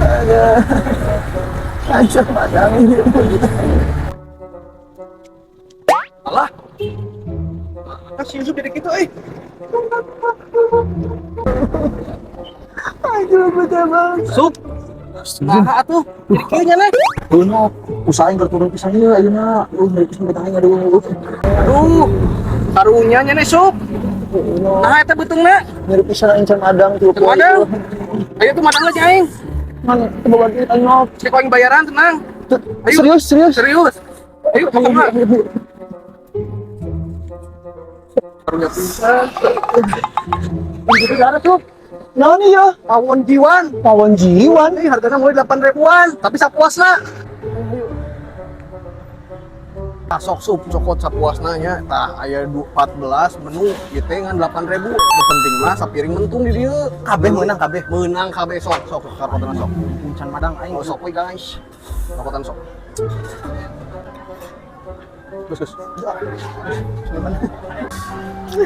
Ada. Hancur padang ini. Alah. Kasih Yusuf jadi gitu, Hancur betul banget. Sup. Nah, atuh. Jadi kieu nya nih. Bener, usahain berturun pisan ieu ayeuna. Dari pisan betahnya aduh. Aduh. Karunya nya nih, Sup. Nah, eta beutungna. Nyari pisan encan madang tuh. Madang. Ayo tuh madang aja aing. Mana? Coba bantuin anyop. Cek aing bayaran tenang. Ayo. Serius. Serius. Ayo, pokoknya. Karunya pisan. Itu darah tuh. Nah nih ya, Pawon jiwan. pawon jiwan. Ini harganya mulai 8.000-an, tapi sapuasna. Tah sok sup cokot sapuasna nya. Tah aya 14 menu ieu teh ngan 8.000. Nu penting mah sapiring mentung di dieu. Kabeh meunang kabeh. Meunang kabeh sok karotan sok. Encan madang aing. Oh sok we guys. Karotan sok. Gus.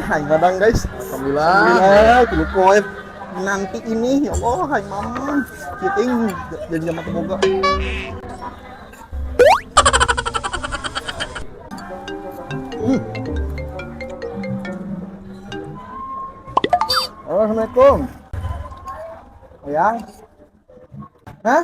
Hai madang guys. Alhamdulillah. Alhamdulillah, dulu koe nanti ini ya Allah, hai mama. Kiting dan jam boga. Assalamualaikum. Yang? Hah?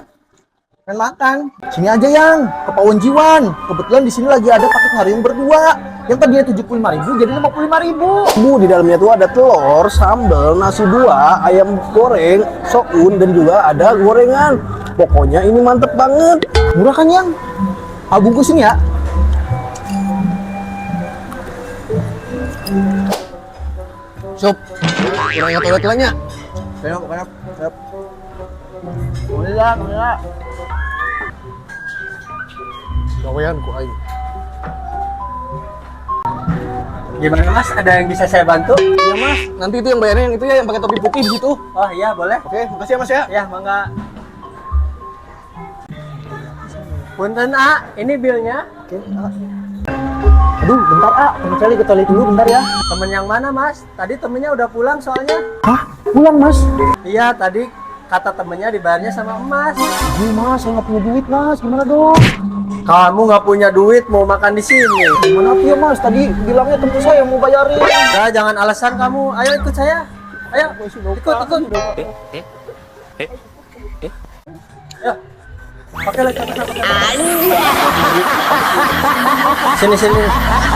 Main makan. Sini aja yang, ke Pawon Jiwan. Kebetulan di sini lagi ada paket ngariung berdua. Yang tadinya 75.000 jadi 55.000. Bu, di dalamnya tuh ada telur, sambal, nasi dua, ayam goreng, soun, dan juga ada gorengan. Pokoknya ini mantep banget. Murah kan yang? Bungkusin ya. Sup. Kurang ingat toilet lah nya. Ayo. Alhamdulillah. Gawean ku aing. Gimana Mas? Ada yang bisa saya bantu? Iya Mas, nanti itu yang bayarnya yang itu ya yang pakai topi putih di situ. Oh iya boleh. Oke, makasih ya Mas ya. Ya mangga. Punten A, ini bilnya. Oke. Aduh, bentar temen cari ke toilet dulu bentar ya. Temen yang mana Mas? Tadi temennya udah pulang soalnya. Hah? Pulang mas? Iya tadi kata temennya dibayarnya sama emas. Aduh mas, saya nggak punya duit mas, gimana dong? Kamu nggak punya duit mau makan di sini. Gimana tuh ya mas, tadi bilangnya temen saya mau bayarin. Udah jangan alasan kamu. Ayo ikut saya. Ayo ikut. Ya. Pakai lagi. Sini.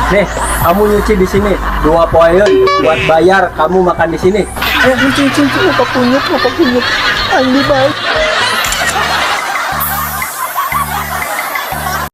Nih, kamu nyuci di sini. 2 poin buat bayar kamu makan di sini. Cuci, apa punyuk. Andi baik.